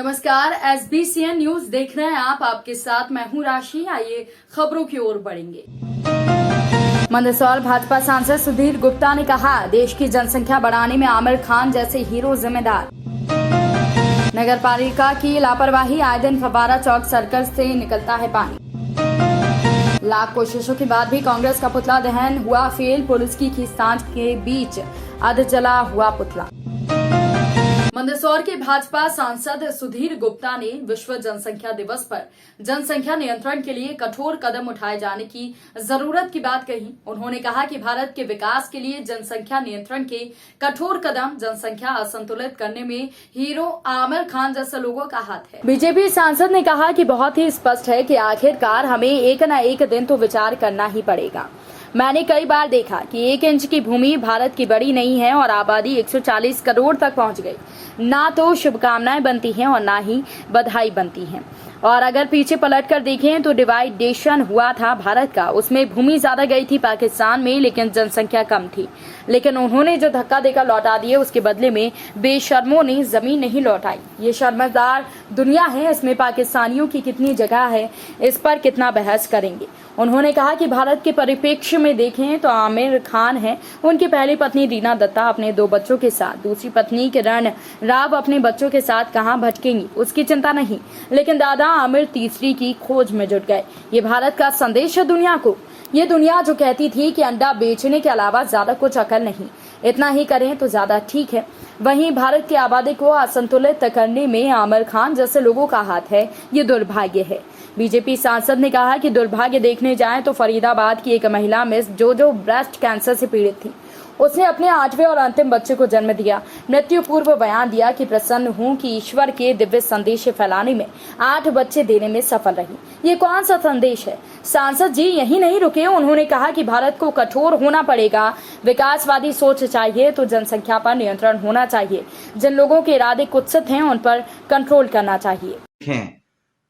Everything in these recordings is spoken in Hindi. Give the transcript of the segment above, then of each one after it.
नमस्कार, SBCN न्यूज देख रहे हैं आप। आपके साथ मैं हूं राशि। आइए खबरों की ओर बढ़ेंगे। मंदसौर भाजपा सांसद सुधीर गुप्ता ने कहा, देश की जनसंख्या बढ़ाने में आमिर खान जैसे हीरो जिम्मेदार। नगर पालिका की लापरवाही, आए दिन फव्वारा चौक सर्कल से निकलता है पानी। लाख कोशिशों के बाद भी कांग्रेस का पुतला दहन हुआ फेल, पुलिस की खींचतान के बीच अध जला हुआ पुतला। मंदसौर के भाजपा सांसद सुधीर गुप्ता ने विश्व जनसंख्या दिवस पर जनसंख्या नियंत्रण के लिए कठोर कदम उठाए जाने की जरूरत की बात कही। उन्होंने कहा कि भारत के विकास के लिए जनसंख्या नियंत्रण के कठोर कदम जनसंख्या असंतुलित करने में हीरो आमिर खान जैसे लोगों का हाथ है। बीजेपी सांसद ने कहा कि बहुत ही स्पष्ट है कि आखिरकार हमें एक न एक दिन तो विचार करना ही पड़ेगा। मैंने कई बार देखा कि 1 इंच की भूमि भारत की बड़ी नहीं है और आबादी 140 करोड़ तक पहुंच गई। ना तो शुभकामनाएं बनती हैं और ना ही बधाई बनती हैं। और अगर पीछे पलट कर देखें तो डिवाइडेशन हुआ था भारत का, उसमें भूमि ज्यादा गई थी पाकिस्तान में, लेकिन जनसंख्या कम थी। लेकिन उन्होंने जो धक्का देकर लौटा दिए, उसके बदले में बेशर्मों ने जमीन नहीं लौटाई। ये शर्मसार दुनिया है, इसमें पाकिस्तानियों की कितनी जगह है, इस पर कितना बहस करेंगे। उन्होंने कहा कि भारत के परिप्रेक्ष्य में देखें तो आमिर खान है, उनकी पहली पत्नी रीना दत्ता अपने 2 बच्चों के साथ, दूसरी पत्नी किरण राव अपने बच्चों के साथ कहां भटकेंगी उसकी चिंता नहीं, लेकिन दादा आमिर तीसरी की खोज में जुट गए। ये भारत का संदेश है दुनिया को। ये दुनिया जो कहती थी कि अंडा बेचने के अलावा ज्यादा कुछ अकल नहीं, इतना ही करें तो ज्यादा ठीक है। वहीं भारत की आबादी को असंतुलित करने में आमिर खान जैसे लोगों का हाथ है, ये दुर्भाग्य है। बीजेपी सांसद ने कहा कि दुर्भाग्य देखने जाएं तो फरीदाबाद की एक महिला मिस जो ब्रेस्ट कैंसर से पीड़ित थी, उसने अपने 8वें और अंतिम बच्चे को जन्म दिया। मृत्यु पूर्व बयान दिया कि प्रसन्न हूं कि ईश्वर के दिव्य संदेश फैलाने में 8 बच्चे देने में सफल रही। ये कौन सा संदेश है? सांसद जी यही नहीं रुके, उन्होंने कहा कि भारत को कठोर होना पड़ेगा, विकासवादी सोच चाहिए तो जनसंख्या पर नियंत्रण होना चाहिए। जिन लोगों के इरादे कुत्सित हैं उन पर कंट्रोल करना चाहिए।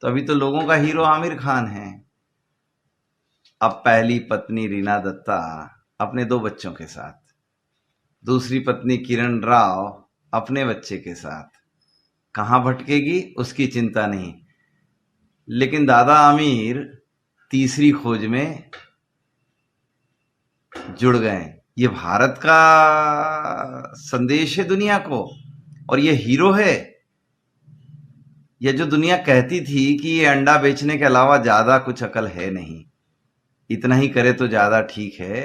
तो अभी तो लोगों का हीरो आमिर खान है। अब पहली पत्नी रीना दत्ता अपने 2 बच्चों के साथ, दूसरी पत्नी किरण राव अपने बच्चे के साथ, कहां भटकेगी उसकी चिंता नहीं, लेकिन दादा आमिर तीसरी खोज में जुड़ गए। ये भारत का संदेश है दुनिया को, और ये हीरो है। ये जो दुनिया कहती थी कि ये अंडा बेचने के अलावा ज्यादा कुछ अकल है नहीं, इतना ही करे तो ज्यादा ठीक है।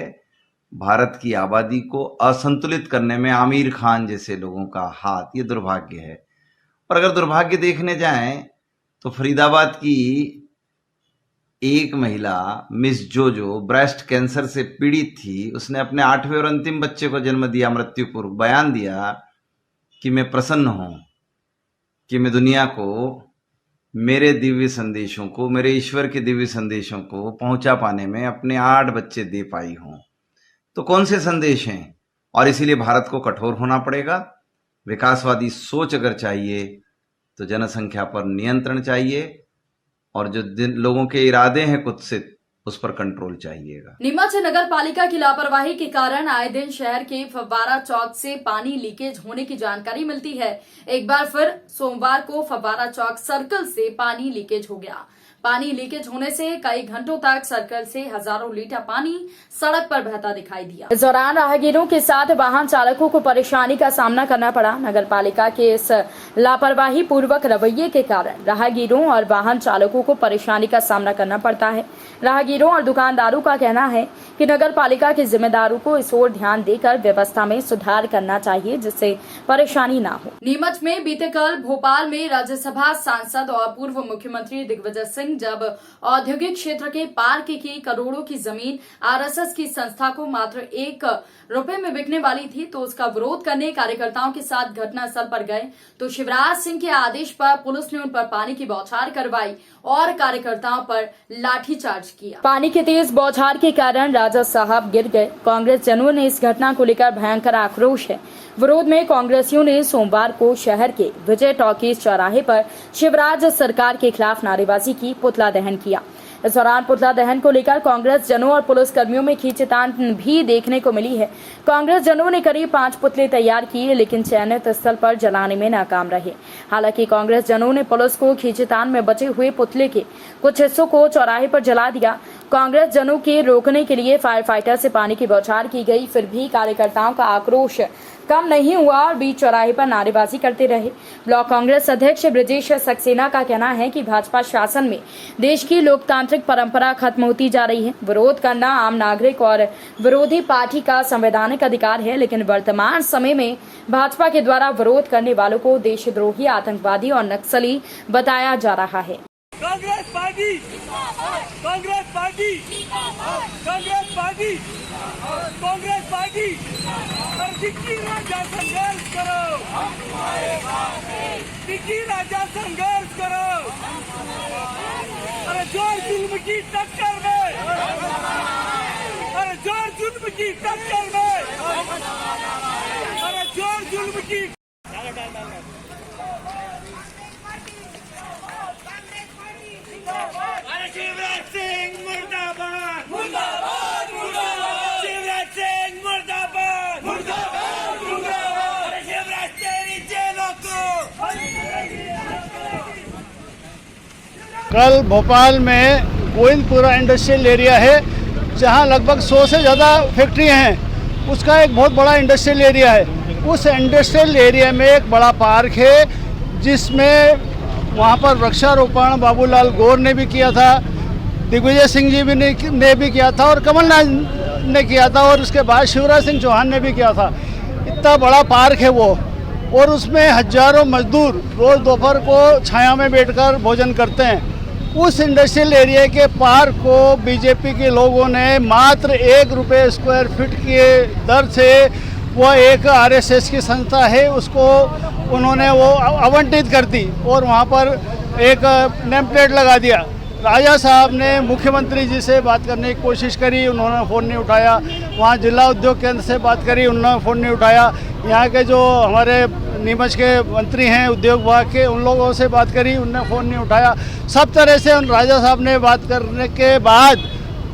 भारत की आबादी को असंतुलित करने में आमिर खान जैसे लोगों का हाथ, ये दुर्भाग्य है। और अगर दुर्भाग्य देखने जाएं तो फरीदाबाद की एक महिला मिस जो ब्रेस्ट कैंसर से पीड़ित थी, उसने अपने 8वें और अंतिम बच्चे को जन्म दिया, मृत्यु पूर्व बयान दिया कि मैं प्रसन्न हूं कि मैं दुनिया को मेरे दिव्य संदेशों को, मेरे ईश्वर के दिव्य संदेशों को पहुंचा पाने में अपने 8 बच्चे दे पाई हूं। तो कौन से संदेश हैं? और इसीलिए भारत को कठोर होना पड़ेगा। विकासवादी सोच अगर चाहिए तो जनसंख्या पर नियंत्रण चाहिए, और जो लोगों के इरादे हैं कुत्सित, उस पर कंट्रोल चाहिएगा। नीमच नगर पालिका की लापरवाही के कारण आए दिन शहर के फव्वारा चौक से पानी लीकेज होने की जानकारी मिलती है। एक बार फिर सोमवार को फव्वारा चौक सर्कल से पानी लीकेज हो गया। पानी लीकेज होने से कई घंटों तक सर्कल से हजारों लीटर पानी सड़क पर बहता दिखाई दिया। इस दौरान राहगीरों के साथ वाहन चालकों को परेशानी का सामना करना पड़ा। नगर पालिका के इस लापरवाही पूर्वक रवैये के कारण राहगीरों और वाहन चालकों को परेशानी का सामना करना पड़ता है। राहगीरों और दुकानदारों का कहना है कि नगर पालिका के जिम्मेदारों को इस ओर ध्यान देकर व्यवस्था में सुधार करना चाहिए, जिससे परेशानी ना हो। नीमच में बीते कल भोपाल में राज्यसभा सांसद और पूर्व मुख्यमंत्री दिग्विजय सिंह जब औद्योगिक क्षेत्र के पार्क की करोड़ों की जमीन आरएसएस की संस्था को मात्र 1 रुपए में बिकने वाली थी, तो उसका विरोध करने कार्यकर्ताओं के साथ घटनास्थल पर गए तो शिवराज सिंह के आदेश पर पुलिस ने उन पर पानी की बौछार करवाई और कार्यकर्ताओं पर लाठीचार्ज किया। पानी की तेज बौछार के कारण राजा साहब गिर गए। कांग्रेस जनों ने इस घटना को लेकर भयंकर आक्रोश है। विरोध में कांग्रेसियों ने सोमवार को शहर के विजय टॉकीज चौराहे पर शिवराज सरकार के खिलाफ नारेबाजी की, पुतला दहन किया। इस दौरान पुतला दहन को लेकर कांग्रेस जनों और पुलिस कर्मियों में खींचतान भी देखने को मिली है। कांग्रेस जनों ने करीब 5 पुतले तैयार किए, लेकिन चयनित स्थल पर जलाने में नाकाम रहे। हालांकि कांग्रेस जनों ने पुलिस को खींचतान में बचे हुए पुतले के कुछ हिस्सों को चौराहे पर जला दिया। कांग्रेस जनों के रोकने के लिए फायर फाइटर से पानी की बौछार की गई, फिर भी कार्यकर्ताओं का आक्रोश कम नहीं हुआ और बीच चौराहे पर नारेबाजी करते रहे। ब्लॉक कांग्रेस अध्यक्ष ब्रजेश सक्सेना का कहना है कि भाजपा शासन में देश की लोकतांत्रिक परंपरा खत्म होती जा रही है। विरोध करना आम नागरिक और विरोधी पार्टी का संवैधानिक अधिकार है, लेकिन वर्तमान समय में भाजपा के द्वारा विरोध करने वालों को देशद्रोही, आतंकवादी और नक्सली बताया जा रहा है। Congress party, Congress party, Congress party, Congress party, Tikki Raja संघर्ष करो, टिक्की राजा संघर्ष करो। अरे जोर जुल्म की टक्कर में, अरे जोर जुल्म की टक्कर में, अरे जोर जुल्म की। शिवराज सिंह मुर्दाबाद, मुर्दाबाद, मुर्दाबाद। शिवराज सिंह मुर्दाबाद, मुर्दाबाद, मुर्दाबाद। शिवराज तेरी जेलों को। कल भोपाल में गोविंदपुरा इंडस्ट्रियल एरिया है, जहां लगभग 100 से ज़्यादा फैक्ट्रियां हैं। उसका एक बहुत बड़ा इंडस्ट्रियल एरिया है। उस इंडस्ट्रियल एरिया में एक बड़ा पार्क है, जिसमें वहाँ पर वृक्षारोपण बाबूलाल गौर ने भी किया था, दिग्विजय सिंह जी भी ने भी किया था और कमलनाथ ने किया था, और उसके बाद शिवराज सिंह चौहान ने भी किया था। इतना बड़ा पार्क है वो, और उसमें हजारों मजदूर रोज़ दोपहर को छाया में बैठकर भोजन करते हैं। उस इंडस्ट्रियल एरिया के पार्क को बीजेपी के लोगों ने मात्र 1 रुपये स्क्वायर फीट के दर से, वह एक आरएसएस की संस्था है, उसको उन्होंने वो आवंटित कर दी और वहाँ पर एक नेम प्लेट लगा दिया। राजा साहब ने मुख्यमंत्री जी से बात करने की कोशिश करी, उन्होंने फ़ोन नहीं उठाया। वहाँ जिला उद्योग केंद्र से बात करी, उन्होंने फ़ोन नहीं उठाया। यहाँ के जो हमारे नीमच के मंत्री हैं उद्योग विभाग के, उन लोगों से बात करी, उन्होंने फ़ोन नहीं उठाया। सब तरह से उन राजा साहब ने बात करने के बाद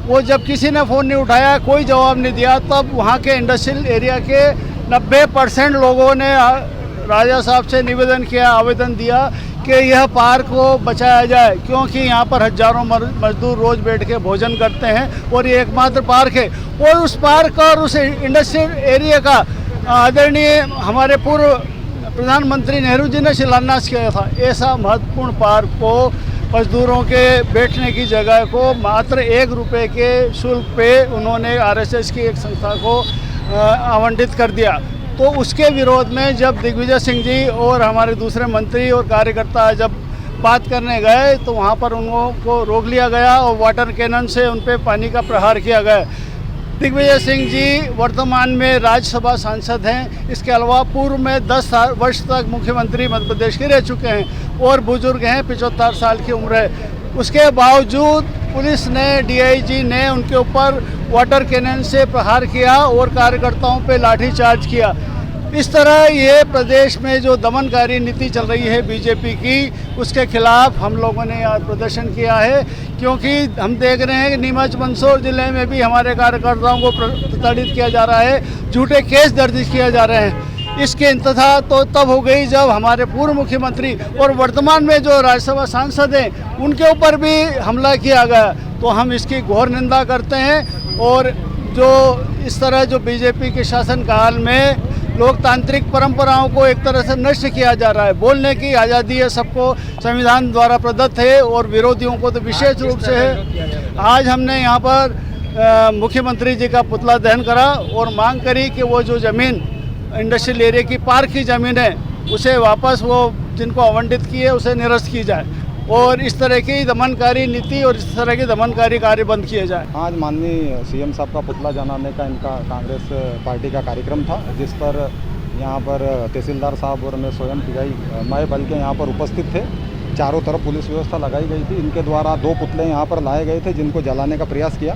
वो जब किसी ने फ़ोन नहीं उठाया, कोई जवाब नहीं दिया, तब वहाँ के इंडस्ट्रियल एरिया के 90% लोगों ने राजा साहब से निवेदन किया, आवेदन दिया कि यह पार्क को बचाया जाए, क्योंकि यहाँ पर हजारों मजदूर रोज़ बैठ के भोजन करते हैं और ये एकमात्र पार्क है। और उस पार्क और उस इंडस्ट्रियल एरिया का आदरणीय हमारे पूर्व प्रधानमंत्री नेहरू जी ने शिलान्यास किया था। ऐसा महत्वपूर्ण पार्क को, मजदूरों के बैठने की जगह को मात्र 1 रुपये के शुल्क पे उन्होंने आरएसएस की एक संस्था को आवंटित कर दिया। तो उसके विरोध में जब दिग्विजय सिंह जी और हमारे दूसरे मंत्री और कार्यकर्ता जब बात करने गए, तो वहाँ पर उनको रोक लिया गया और वाटर कैनन से उन पर पानी का प्रहार किया गया। दिग्विजय सिंह जी वर्तमान में राज्यसभा सांसद हैं, इसके अलावा पूर्व में 10 वर्ष तक मुख्यमंत्री मध्य प्रदेश के रह चुके हैं और बुजुर्ग हैं, 75 साल की उम्र है। उसके बावजूद पुलिस ने, डीआईजी ने उनके ऊपर वाटर कैनन से प्रहार किया और कार्यकर्ताओं पे लाठीचार्ज किया। इस तरह ये प्रदेश में जो दमनकारी नीति चल रही है बीजेपी की, उसके खिलाफ हम लोगों ने आज प्रदर्शन किया है, क्योंकि हम देख रहे हैं कि नीमच मंदसौर जिले में भी हमारे कार्यकर्ताओं को प्रताड़ित किया जा रहा है, झूठे केस दर्ज किए जा रहे हैं। इसकी इंतहा तो तब हो गई जब हमारे पूर्व मुख्यमंत्री और वर्तमान में जो राज्यसभा सांसद हैं उनके ऊपर भी हमला किया गया। तो हम इसकी घोर निंदा करते हैं, और जो इस तरह जो बीजेपी के शासनकाल में लोकतांत्रिक परंपराओं को एक तरह से नष्ट किया जा रहा है। बोलने की आज़ादी है, सबको संविधान द्वारा प्रदत्त है, और विरोधियों को तो विशेष रूप से है। आज हमने यहाँ पर मुख्यमंत्री जी का पुतला दहन करा और मांग करी कि वो जो ज़मीन इंडस्ट्रियल एरिया की पार्क की ज़मीन है, उसे वापस वो जिनको आवंटित की है उसे निरस्त की जाए, और इस तरह की दमनकारी नीति और इस तरह के दमनकारी कार्य बंद किए जाए। आज माननीय सीएम साहब का पुतला जलाने का इनका कांग्रेस पार्टी का कार्यक्रम था, जिस पर यहाँ पर तहसीलदार साहब और मैं स्वयं मैं बल्कि यहाँ पर उपस्थित थे। चारों तरफ पुलिस व्यवस्था लगाई गई थी। इनके द्वारा 2 पुतले यहाँ पर लाए गए थे, जिनको जलाने का प्रयास किया।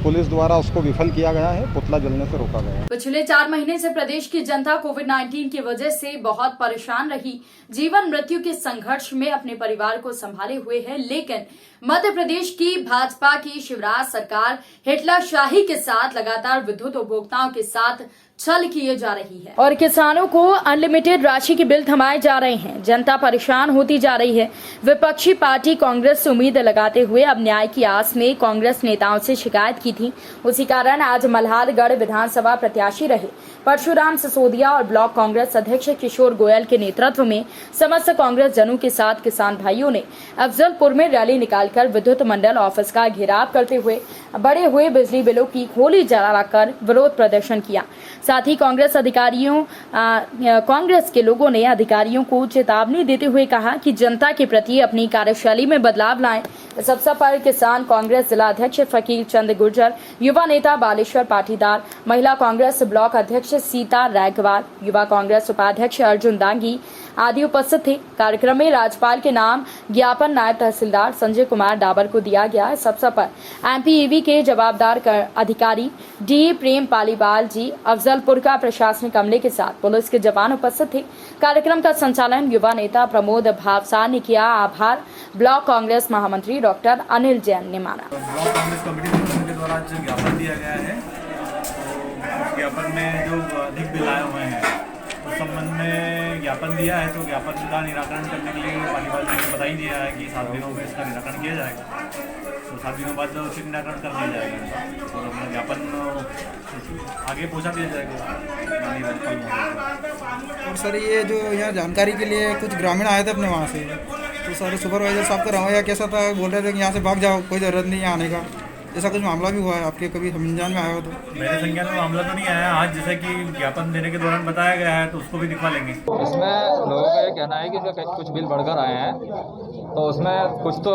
पुलिस द्वारा उसको विफल किया गया है, पुतला जलने से रोका गया है। पिछले 4 महीने से प्रदेश की जनता कोविड-19 की वजह से बहुत परेशान रही। जीवन मृत्यु के संघर्ष में अपने परिवार को संभाले हुए है, लेकिन मध्य प्रदेश की भाजपा की शिवराज सरकार हिटलरशाही के साथ लगातार विद्युत उपभोक्ताओं के साथ छल किए जा रही है और किसानों को अनलिमिटेड राशि के बिल थमाए जा रहे हैं। जनता परेशान होती जा रही है। विपक्षी पार्टी कांग्रेस से उम्मीद लगाते हुए अब न्याय की आस में कांग्रेस नेताओं से शिकायत की थी। उसी कारण आज मल्हारगढ़ विधानसभा प्रत्याशी रहे परशुराम सिसोदिया और ब्लॉक कांग्रेस अध्यक्ष किशोर गोयल के नेतृत्व में समस्त कांग्रेस जनों के साथ किसान भाइयों ने अफजलपुर में रैली निकालकर विद्युत मंडल ऑफिस का घेराव करते हुए बढ़े हुए बिजली बिलों की खोली जलाकर विरोध प्रदर्शन किया। साथ ही कांग्रेस के लोगों ने अधिकारियों को चेतावनी देते हुए कहा कि जनता के प्रति अपनी कार्यशैली में बदलाव लाएं। इस अवसर पर किसान कांग्रेस जिला अध्यक्ष फकीर चंद गुर्जर, युवा नेता बालेश्वर पाटीदार, महिला कांग्रेस ब्लॉक अध्यक्ष सीता रैगवार, युवा कांग्रेस उपाध्यक्ष अर्जुन दांगी आदि उपस्थित थे। कार्यक्रम में राज्यपाल के नाम ज्ञापन नायब तहसीलदार संजय कुमार डाबर को दिया गया। इस अवसर पर एमपीईवी के जवाबदार अधिकारी डी प्रेम पालीवाल जी, अफजलपुर का प्रशासनिक अमले के साथ पुलिस के जवान उपस्थित थे। कार्यक्रम का संचालन युवा नेता प्रमोद भावसार ने किया। आभार ब्लॉक कांग्रेस महामंत्री डॉक्टर अनिल जैन ने माना। ब्लॉक कांग्रेस कमेटी के द्वारा जो ज्ञापन दिया गया है, तो ज्ञापन में जो अधिक बिल आए हुए हैं उस संबंध में ज्ञापन दिया है, तो ज्ञापन का निराकरण करने के लिए पालीवाल जी ने बता ही दिया है कि 7 दिनों में इसका निराकरण किया जाएगा। तो 7 दिनों बाद उसे निराकरण कर दिया जाएगा और अपना ज्ञापन आगे पहुंचा दिया जाएगा। और सर ये जो यहाँ जानकारी के लिए कुछ ग्रामीण आए थे अपने वहाँ से, तो सर सुपरवाइजर साहब का रवैया कैसा था? बोल रहे थे कि यहाँ से भाग जाओ, कोई ज़रूरत नहीं है आने का। ऐसा कुछ मामला भी हुआ है आपके कभी संज्ञान में आया हो तो? मेरे संज्ञान में मामला तो नहीं आया। आज जैसे कि ज्ञापन देने के दौरान बताया गया है तो उसको भी दिखवा लेंगे। इसमें लोगों का ये कहना है कि इसका कुछ बिल बढ़कर आए हैं, तो उसमें कुछ तो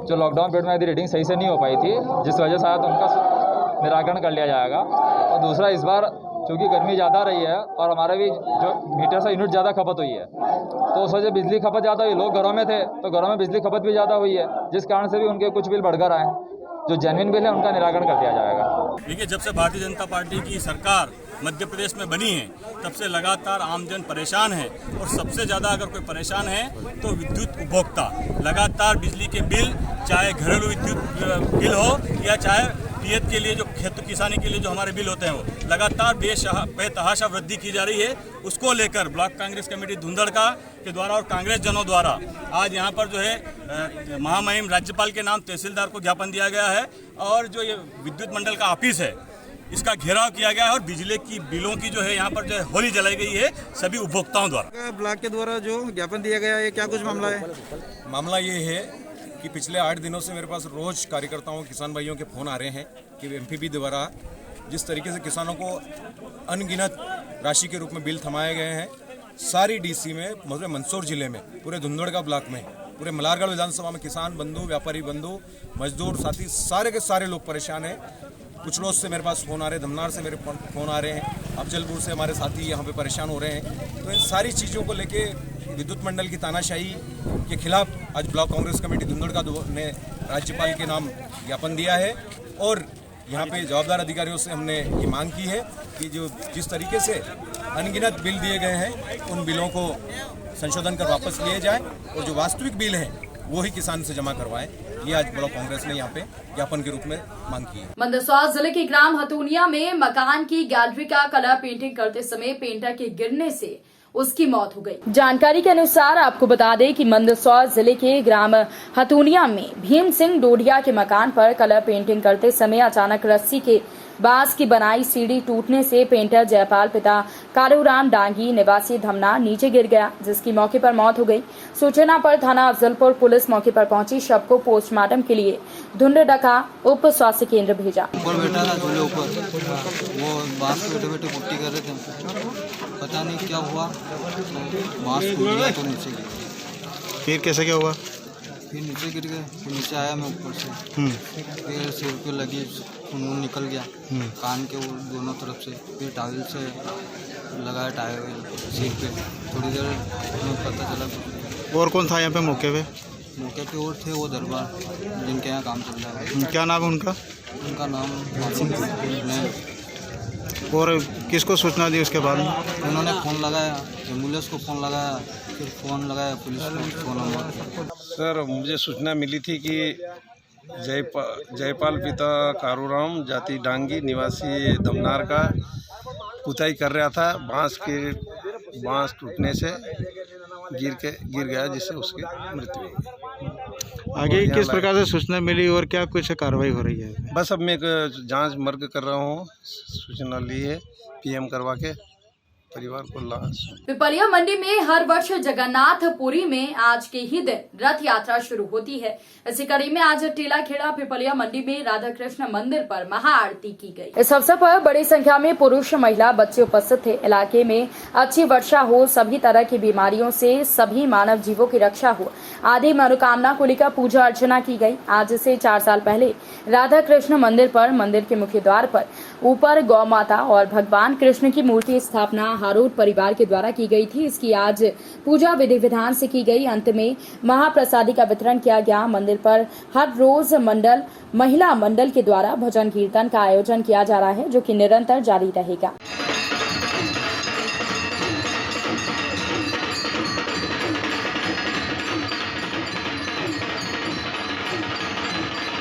जो लॉकडाउन पीरियड में यदि रीडिंग सही से नहीं हो पाई थी, जिस वजह से शायद उनका निराकरण कर लिया जाएगा। और दूसरा, इस बार चूँकि गर्मी ज़्यादा रही है और हमारे भी जो मीटर से यूनिट ज़्यादा खपत हुई है, तो उस वजह बिजली खपत ज़्यादा हुई। लोग घरों में थे तो घरों में बिजली खपत भी ज़्यादा हुई है, जिस कारण से भी उनके कुछ बिल बढ़कर आए। जो जेन्युइन बिल है उनका निराकरण कर दिया जाएगा। देखिए, जब से भारतीय जनता पार्टी की सरकार मध्य प्रदेश में बनी है तब से लगातार आमजन परेशान है और सबसे ज़्यादा अगर कोई परेशान है तो विद्युत उपभोक्ता। लगातार बिजली के बिल, चाहे घरेलू विद्युत बिल हो या चाहे पियत के लिए जो खेत किसानी के लिए जो हमारे बिल होते हैं, वो लगातार बेतहाशा वृद्धि की जा रही है। उसको लेकर ब्लॉक कांग्रेस कमेटी धुंधड़का के द्वारा और कांग्रेस जनों द्वारा आज यहाँ पर जो है महामहिम राज्यपाल के नाम तहसीलदार को ज्ञापन दिया गया है और जो ये विद्युत मंडल का ऑफिस है इसका घेराव किया गया है और बिजली की बिलों की जो है यहाँ पर जो है होली जलाई गई है सभी उपभोक्ताओं द्वारा। ब्लॉक के द्वारा जो ज्ञापन दिया गया है, क्या कुछ मामला है? मामला ये है कि पिछले 8 दिनों से मेरे पास रोज कार्यकर्ताओं, किसान भाइयों के फ़ोन आ रहे हैं कि एमपीपी द्वारा जिस तरीके से किसानों को अनगिनत राशि के रूप में बिल थमाए गए हैं, सारी डीसी में, मतलब मंदसौर जिले में, पूरे धुंधड़का ब्लॉक में, पूरे मल्हारगढ़ विधानसभा में किसान बंधु, व्यापारी बंधु, मजदूर साथी, सारे के सारे लोग परेशान हैं। कुछ रोज से मेरे पास फ़ोन आ रहे हैं, धमनार से मेरे फ़ोन आ रहे हैं, अफजलपुर से हमारे साथी यहाँ पे परेशान हो रहे हैं। तो इन सारी चीज़ों को लेके विद्युत मंडल की तानाशाही के खिलाफ आज ब्लॉक कांग्रेस कमेटी धुंधड़का ने राज्यपाल के नाम ज्ञापन दिया है और यहाँ पे जवाबदार अधिकारियों से हमने ये मांग की है कि जो जिस तरीके से अनगिनत बिल दिए गए हैं उन बिलों को संशोधन कर वापस लिए जाए और जो वास्तविक बिल हैं वो ही किसान से जमा करवाएं। ये आज ब्लॉक कांग्रेस ने यहाँ पे ज्ञापन के रूप में मांग की है। मंदसौर जिले के ग्राम हतूनिया में मकान की गैलरी का कलर पेंटिंग करते समय पेंटर के गिरने से उसकी मौत हो गई। जानकारी के अनुसार आपको बता दें कि मंदसौर जिले के ग्राम हतूनिया में भीम सिंह डोडिया के मकान पर कलर पेंटिंग करते समय अचानक रस्सी के बांस की बनाई सीढ़ी टूटने से पेंटर जयपाल पिता कालूराम डांगी निवासी धमना नीचे गिर गया, जिसकी मौके पर मौत हो गई। सूचना पर थाना अफजलपुर पुलिस मौके पर पहुंची, शव को पोस्टमार्टम के लिए धुंधड़का उप स्वास्थ्य केंद्र भेजा। ऊपर बैठा था झूले ऊपर, वो बांस पे बैठे बैठे पुट्टी कर रहे थे, पता नहीं क्या हुआ, बांस टूट गया तो नीचे गिर गया। फिर कैसे क्या हुआ? फिर नीचे गिर गए, फिर नीचे आया मैं ऊपर से, फिर सिर पे लगी, खून निकल गया कान के दोनों तरफ से, फिर टावल से लगाया टावल सिर पे। थोड़ी देर में पता चला। और कौन था यहाँ पे मौके पे? मौके पे और थे वो दरबार जिनके यहाँ काम चल रहा है। क्या नाम है उनका? उनका नाम नहीं। और किसको सूचना दी उसके बाद में? उन्होंने फ़ोन लगाया, एम्बुलेंस को फ़ोन लगाया, फिर फ़ोन लगाया पुलिस को फ़ोन नंबर। सर मुझे सूचना मिली थी कि जयपाल पिता कारूराम जाति डांगी निवासी दमनार का पुताई कर रहा था। बांस टूटने से गिर गया जिससे उसकी मृत्यु हो गई। आगे किस प्रकार से सूचना मिली और क्या कुछ कार्रवाई हो रही है? बस अब मैं एक जांच मर्ग कर रहा हूँ, सूचना ली है, पीएम करवा के परिवार को लाश। पिपलिया मंडी में हर वर्ष जगन्नाथपुरी में आज के ही दिन रथ यात्रा शुरू होती है। इसी कड़ी में आज टीलाखेड़ा पिपलिया मंडी में राधा कृष्ण मंदिर पर महाआरती की गई। इस अवसर पर बड़ी संख्या में पुरुष, महिला, बच्चे उपस्थित थे। इलाके में अच्छी वर्षा हो, सभी तरह की बीमारियों से सभी मानव जीवों की रक्षा हो आदि मनोकामना को लेकर पूजा अर्चना की गई। आज से 4 साल पहले राधा कृष्ण मंदिर पर मंदिर के मुख्य द्वार पर ऊपर गौ माता और भगवान कृष्ण की मूर्ति स्थापना हारोट परिवार के द्वारा की गई थी। इसकी आज पूजा विधि विधान से की गई। अंत में महाप्रसादी का वितरण किया गया। मंदिर पर हर रोज महिला मंडल के द्वारा भजन कीर्तन का आयोजन किया जा रहा है, जो कि निरंतर जारी रहेगा।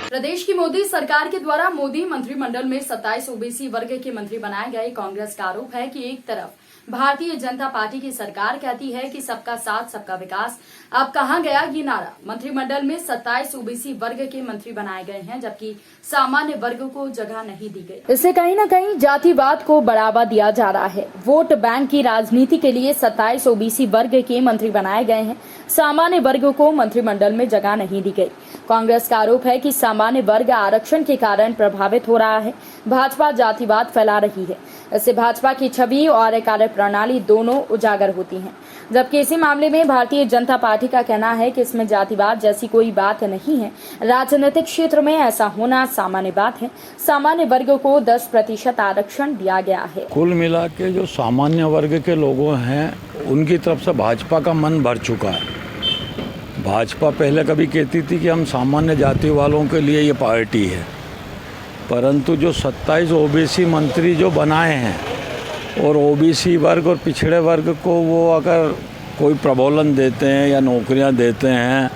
प्रदेश की मोदी सरकार के द्वारा मोदी मंत्रिमंडल में 27 ओबीसी वर्ग के मंत्री बनाए गए। कांग्रेस का आरोप है कि एक तरफ भारतीय जनता पार्टी की सरकार कहती है कि सबका साथ सबका विकास, अब कहां गया ये नारा? मंत्रिमंडल में 27 ओबीसी वर्ग के मंत्री बनाए गए हैं, जबकि सामान्य वर्ग को जगह नहीं दी गई। इससे कहीं न कहीं जातिवाद को बढ़ावा दिया जा रहा है। वोट बैंक की राजनीति के लिए 27 ओबीसी वर्ग के मंत्री बनाए गए हैं, सामान्य वर्ग को मंत्रिमंडल में जगह नहीं दी गई। कांग्रेस का आरोप है कि सामान्य वर्ग आरक्षण के कारण प्रभावित हो रहा है। भाजपा जातिवाद फैला रही है। इससे भाजपा की छवि और कार्यप्रणाली दोनों उजागर होती हैं, जबकि इसी मामले में भारतीय जनता पार्टी का कहना है कि इसमें जातिवाद जैसी कोई बात नहीं है। राजनीतिक क्षेत्र में ऐसा होना सामान्य बात है। सामान्य वर्ग को 10% आरक्षण दिया गया है। कुल मिला के जो सामान्य वर्ग के लोगों हैं उनकी तरफ से भाजपा का मन भर चुका है। भाजपा पहले कभी कहती थी कि हम सामान्य जाति वालों के लिए ये पार्टी है, परंतु जो 27 ओबीसी मंत्री जो बनाए हैं और ओबीसी वर्ग और पिछड़े वर्ग को वो अगर कोई प्रबोलन देते हैं या नौकरियां देते हैं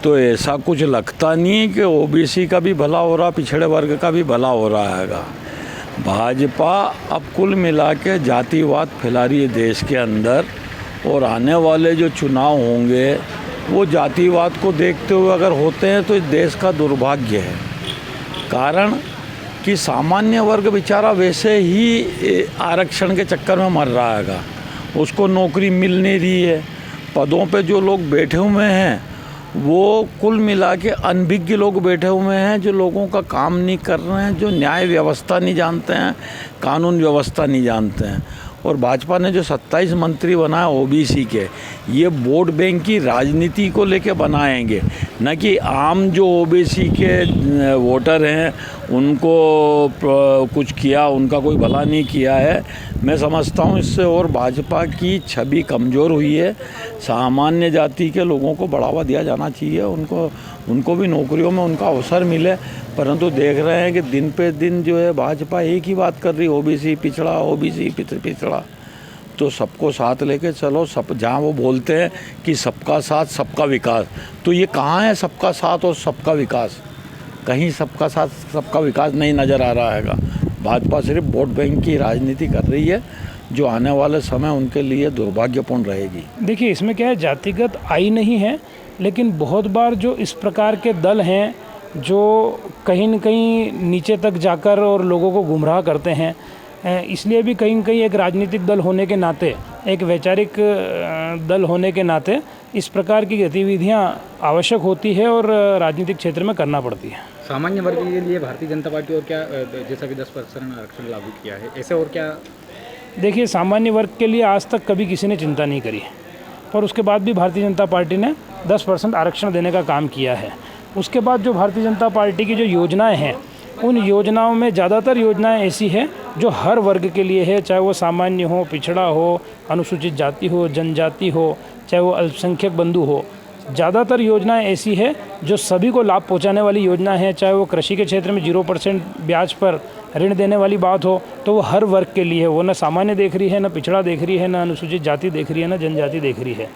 तो ऐसा कुछ लगता नहीं है कि ओबीसी का भी भला हो रहा, पिछड़े वर्ग का भी भला हो रहा हैगा। भाजपा अब कुल मिला के जातिवाद फैला रही है देश के अंदर, और आने वाले जो चुनाव होंगे वो जातिवाद को देखते हुए अगर होते हैं तो इस देश का दुर्भाग्य है। कारण कि सामान्य वर्ग बेचारा वैसे ही आरक्षण के चक्कर में मर रहा हैगा, उसको नौकरी मिल नहीं रही है। पदों पे जो लोग बैठे हुए हैं वो कुल मिला के अनभिज्ञ लोग बैठे हुए हैं, जो लोगों का काम नहीं कर रहे हैं, जो न्याय व्यवस्था नहीं जानते हैं, कानून व्यवस्था नहीं जानते हैं। और भाजपा ने जो 27 मंत्री बनाए ओबीसी के, ये वोट बैंक की राजनीति को लेके बनाएंगे, न कि आम जो ओबीसी के वोटर हैं उनको कुछ किया, उनका कोई भला नहीं किया है। मैं समझता हूँ इससे और भाजपा की छवि कमज़ोर हुई है। सामान्य जाति के लोगों को बढ़ावा दिया जाना चाहिए, उनको भी नौकरियों में उनका अवसर मिले, परंतु देख रहे हैं कि दिन पे दिन जो है भाजपा एक ही बात कर रही, ओबीसी पिछड़ा, ओबीसी पिछड़ा। तो सबको साथ लेके चलो। सब जहाँ वो बोलते हैं कि सबका साथ सबका विकास, तो ये कहाँ है सबका साथ और सबका विकास? कहीं सबका साथ सबका विकास नहीं नज़र आ रहा हैगा। भाजपा सिर्फ वोट बैंक की राजनीति कर रही है, जो आने वाले समय उनके लिए दुर्भाग्यपूर्ण रहेगी। देखिए, इसमें क्या है, जातिगत आई नहीं है, लेकिन बहुत बार जो इस प्रकार के दल हैं जो कहीं न कहीं नीचे तक जाकर और लोगों को गुमराह करते हैं, इसलिए भी कहीं न कहीं एक राजनीतिक दल होने के नाते, एक वैचारिक दल होने के नाते इस प्रकार की गतिविधियां आवश्यक होती है और राजनीतिक क्षेत्र में करना पड़ती है। सामान्य वर्ग के लिए भारतीय जनता पार्टी और क्या जैसा कि 10% आरक्षण लागू किया है, ऐसे और क्या? देखिए, सामान्य वर्ग के लिए आज तक कभी किसी ने चिंता नहीं करी, पर उसके बाद भी भारतीय जनता पार्टी ने 10% आरक्षण देने का काम किया है। उसके बाद जो भारतीय जनता पार्टी की जो योजनाएं हैं, उन योजनाओं में ज़्यादातर योजनाएं ऐसी हैं जो हर वर्ग के लिए है, चाहे वो सामान्य हो, पिछड़ा हो, अनुसूचित जाति हो, जनजाति हो, चाहे वो अल्पसंख्यक बंधु हो। ज़्यादातर योजनाएं ऐसी है जो सभी को लाभ पहुंचाने वाली योजना है, चाहे वो कृषि के क्षेत्र में 0% ब्याज पर ऋण देने वाली बात हो तो वो हर वर्ग के लिए है। वो न सामान्य देख रही है, न पिछड़ा देख रही है, न अनुसूचित जाति देख रही है, न जनजाति देख रही है।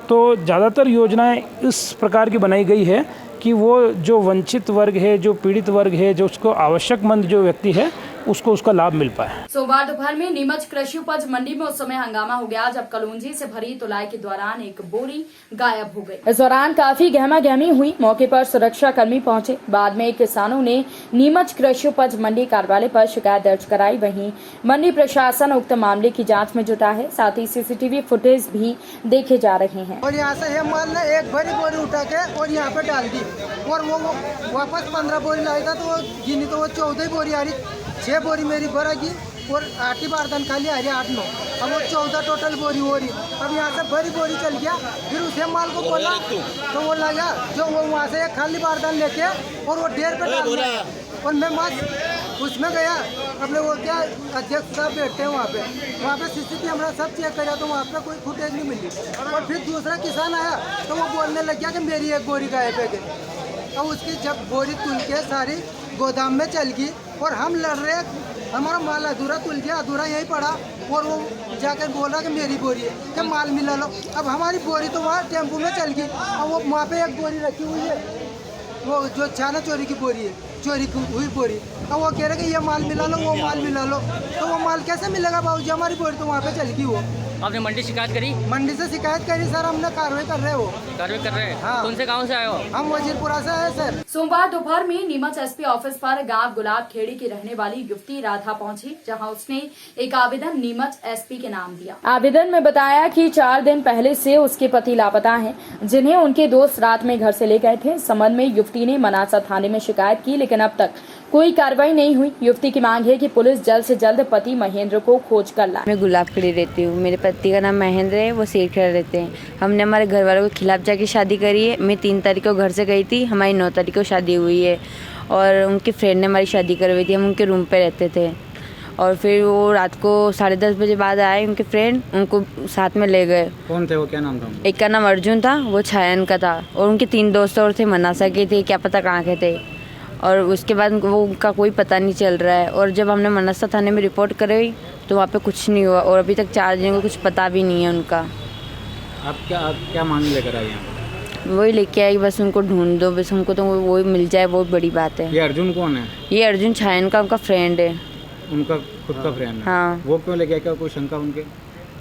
तो ज़्यादातर योजनाएं इस प्रकार की बनाई गई है कि वो जो वंचित वर्ग है, जो पीड़ित वर्ग है, जो उसको आवश्यकमंद जो व्यक्ति है उसको उसका लाभ मिल पाए। सोमवार दोपहर में नीमच कृषि उपज मंडी में उस समय हंगामा हो गया जब कलौंजी से भरी तुलाई के दौरान एक बोरी गायब हो गई। इस दौरान काफी गहमा गहमी हुई। मौके पर सुरक्षा कर्मी पहुंचे। बाद में किसानों ने नीमच कृषि उपज मंडी कार्यालय पर शिकायत दर्ज कराई। वहीं मंडी प्रशासन उक्त मामले की जाँच में जुटा है। साथ ही CCTV फुटेज भी देखे जा रहे हैं। और यहाँ से माल ने एक भरी बोरी उठा के और यहाँ पे डाल दी और वो वापस 15 बोरी लाई था तो वो गिनी तो वो 14 बोरी आ रही, 6 बोरी मेरी भरेगी और 8 ही बारदान खाली आ रही 8-9, अब वो 14 टोटल बोरी हो रही। अब यहाँ से भरी बोरी चल गया, फिर उसे माल को बोला तो वो लगा जो वो वहाँ से एक खाली बारदान लेके और वो ढेर पे डाल दिया और मैं मस्त उसमें गया। अपने वो क्या अध्यक्ष साहब बैठते हैं वहाँ पे CCTV हमारा सब चेक करा तो वहाँ पे कोई फुटेज नहीं मिली। और फिर दूसरा किसान आया तो वो बोलने लग गया कि मेरी एक बोरी गायब है गई। और उसकी जब बोरी तुल के सारी गोदाम में चल गई और हम लड़ रहे, हमारा माल अधूरा तुल गया, अधूरा यहीं पड़ा और वो जाकर बोला कि मेरी बोरी है कि माल मिला लो। अब हमारी बोरी तो वहाँ टेम्पो में चल गई और वो वहाँ पे एक बोरी रखी हुई है, वो जो छाना चोरी की बोरी है, चोरी हुई बोरी। अब वो कह रहे कि ये माल मिला लो, वो माल मिला लो, तो वो माल कैसे मिलेगा बाबूजी? हमारी बोरी तो वहाँ पे चल गई। वो आपने मंडी शिकायत करी? मंडी से शिकायत करी सर, हमने कार्रवाई कर रहे हो। कार्रवाई कर रहे हैं? हाँ। कौन से गांव से आए हो? हम वजीरपुरा से आए सर। सोमवार दोपहर में नीमच SP ऑफिस पर गांव गुलाब खेड़ी की रहने वाली युवती राधा पहुंची, जहां उसने एक आवेदन नीमच SP के नाम दिया। आवेदन में बताया कि 4 दिन पहले से उसके पति लापता हैं, जिन्हें उनके दोस्त रात में घर से ले गए थे। इस संबंध में युवती ने मनासा थाने में शिकायत की, लेकिन अब तक कोई कार्रवाई नहीं हुई। युवती की मांग है कि पुलिस जल्द से जल्द पति महेंद्र को खोज कर लाए। मैं गुलाब खड़ी रहती हूँ, मेरे पति का नाम महेंद्र है, वो सेठखेड़ा रहते हैं। हमने हमारे घर वालों के खिलाफ जाके शादी करी है। मैं 3 तारीख को घर से गई थी, हमारी 9 तारीख को शादी हुई है और उनके फ्रेंड ने हमारी शादी करवाई थी। हम उनके रूम पे रहते थे और फिर वो रात को 10:30 बजे बाद आए उनके फ्रेंड, उनको साथ में ले गए। कौन थे वो, क्या नाम था? एक का नाम अर्जुन था, वो छायन का था और उनके 3 दोस्त और थे, मनासा के थे, क्या पता कहाँ के थे। और उसके बाद वो उनका कोई पता नहीं चल रहा है। और जब हमने मनासा थाने में रिपोर्ट कराई तो वहाँ पे कुछ नहीं हुआ और अभी तक 4 दिन को कुछ पता भी नहीं है उनका। आप क्या मांग लेकर आए यहाँ पर? वही लेके आई, बस उनको ढूंढ दो, बस हमको तो वही मिल जाए, बहुत बड़ी बात है। ये अर्जुन कौन है? ये अर्जुन छायन का उनका फ्रेंड है। उनका खुद का फ्रेंड है? हाँ। वो क्यों लेके आए, क्या कोई शंका उनके?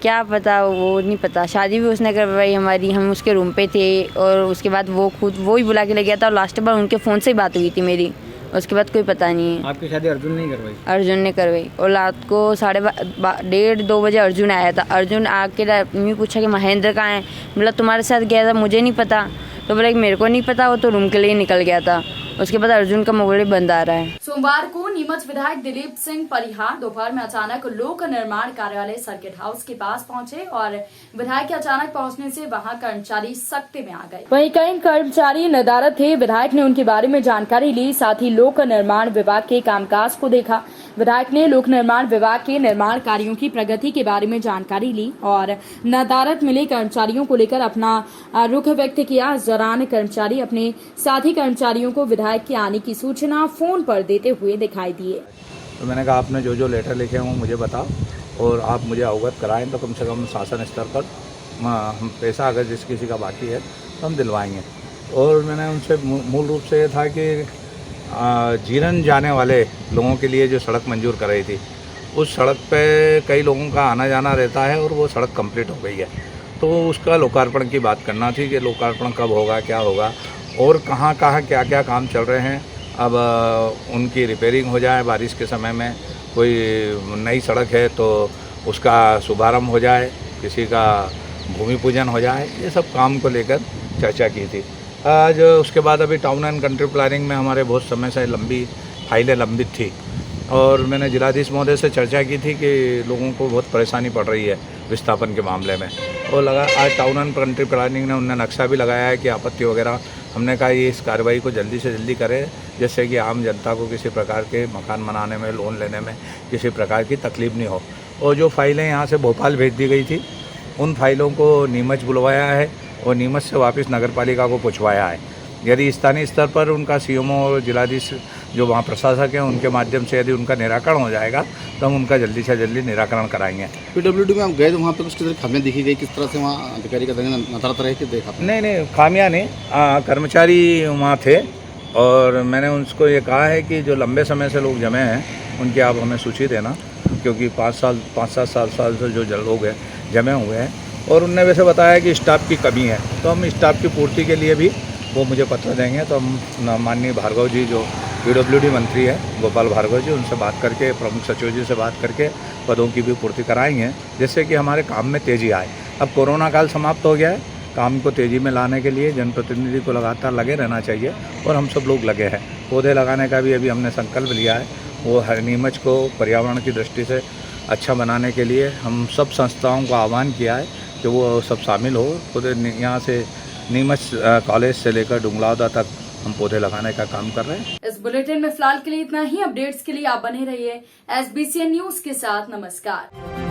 क्या पता, वो नहीं पता। शादी भी उसने करवाई हमारी, हम उसके रूम पे थे और उसके बाद वो खुद वो ही बुला के ले गया था और लास्ट बार उनके फ़ोन से ही बात हुई थी मेरी, उसके बाद कोई पता नहीं है। आपकी शादी अर्जुन ने करवाई? अर्जुन ने करवाई और रात को 1:30-2 बजे अर्जुन आया था। अर्जुन आके मैं पूछा कि महेंद्र कहाँ है? बोला तुम्हारे साथ गया था, मुझे नहीं पता। तो बोला मेरे को नहीं पता, वो तो रूम के लिए निकल गया था। उसके बाद अर्जुन का मोबाइल बंद आ रहा है। सोमवार को नीमच विधायक दिलीप सिंह परिहार दोपहर में अचानक लोक निर्माण कार्यालय सर्किट हाउस के पास पहुंचे और विधायक के अचानक पहुंचने से वहां कर्मचारी सख्ती में आ गए। वहीं कई कर्मचारी नदारद थे। विधायक ने उनके बारे में जानकारी ली, साथ ही लोक निर्माण विभाग के कामकाज को देखा। विधायक ने लोक निर्माण विभाग के निर्माण कार्यों की प्रगति के बारे में जानकारी ली और नदारद मिले कर्मचारियों को लेकर अपना रुख व्यक्त किया। इस दौरान कर्मचारी अपने साथी कर्मचारियों को विधायक के आने की सूचना फोन पर देते हुए दिखाई दिए। तो मैंने कहा आपने जो जो लेटर लिखे हों मुझे बताओ और आप मुझे अवगत कराएं तो कम से कम शासन स्तर पर हम पैसा अगर जिस किसी का बाकी है तो हम दिलवाएंगे। और मैंने उनसे मूल रूप से ये था कि जीरन जाने वाले लोगों के लिए जो सड़क मंजूर कराई थी, उस सड़क पे कई लोगों का आना जाना रहता है और वो सड़क कंप्लीट हो गई है, तो उसका लोकार्पण की बात करना थी कि लोकार्पण कब होगा, क्या होगा और कहाँ कहाँ क्या क्या काम चल रहे हैं। अब उनकी रिपेयरिंग हो जाए, बारिश के समय में कोई नई सड़क है तो उसका शुभारंभ हो जाए, किसी का भूमि पूजन हो जाए, ये सब काम को लेकर चर्चा की थी। आज उसके बाद अभी टाउन एंड कंट्री प्लानिंग में हमारे बहुत समय से लंबी फाइलें लंबित थी और मैंने जिलाधीश महोदय से चर्चा की थी कि लोगों को बहुत परेशानी पड़ रही है विस्थापन के मामले में। और लगा आज टाउन एंड कंट्री प्लानिंग ने उन्हें नक्शा भी लगाया है कि आपत्ति वगैरह, हमने कहा ये इस कार्रवाई को जल्दी से जल्दी करें जिससे कि आम जनता को किसी प्रकार के मकान बनाने में, लोन लेने में किसी प्रकार की तकलीफ नहीं हो। और जो फाइलें यहाँ से भोपाल भेज दी गई थी उन फाइलों को नीमच बुलवाया है और नीमच से वापस नगर पालिका को पहुँचवाया है। यदि स्थानीय स्तर पर उनका सीएमओ और जिलाधीश जो वहाँ प्रशासक हैं उनके माध्यम से यदि उनका निराकरण हो जाएगा तो हम उनका जल्दी से जल्दी निराकरण कराएंगे। PWD में आप गए तो वहाँ पर कुछ खामियां दिखी गई, किस तरह से वहाँ अधिकारी का नजर रहे कि देखा? नहीं खामियां नहीं, कर्मचारी वहाँ थे और मैंने उनको ये कहा है कि जो लंबे समय से लोग जमे हैं उनकी आप हमें सूची देना, क्योंकि 5-7 साल से जो लोग हैं जमे हुए हैं, और उनने वैसे बताया कि स्टाफ की कमी है, तो हम स्टाफ की पूर्ति के लिए भी वो मुझे पत्र देंगे। तो हम माननीय भार्गव जी जो PWD मंत्री है गोपाल भार्गव जी, उनसे बात करके, प्रमुख सचिव जी से बात करके पदों की भी पूर्ति कराएंगे, जिससे कि हमारे काम में तेज़ी आए। अब कोरोना काल समाप्त हो गया है, काम को तेज़ी में लाने के लिए जनप्रतिनिधि को लगातार लगे रहना चाहिए और हम सब लोग लगे हैं। पौधे लगाने का भी अभी हमने संकल्प लिया है, वो हर नीमच को पर्यावरण की दृष्टि से अच्छा बनाने के लिए हम सब संस्थाओं को आह्वान किया है कि वो सब शामिल हो। पौधे यहाँ से नीमच कॉलेज से लेकर डुंगलावदा तक हम पौधे लगाने का काम कर रहे हैं। इस बुलेटिन में फिलहाल के लिए इतना ही। अपडेट्स के लिए आप बने रहिए SBCN न्यूज के साथ। नमस्कार।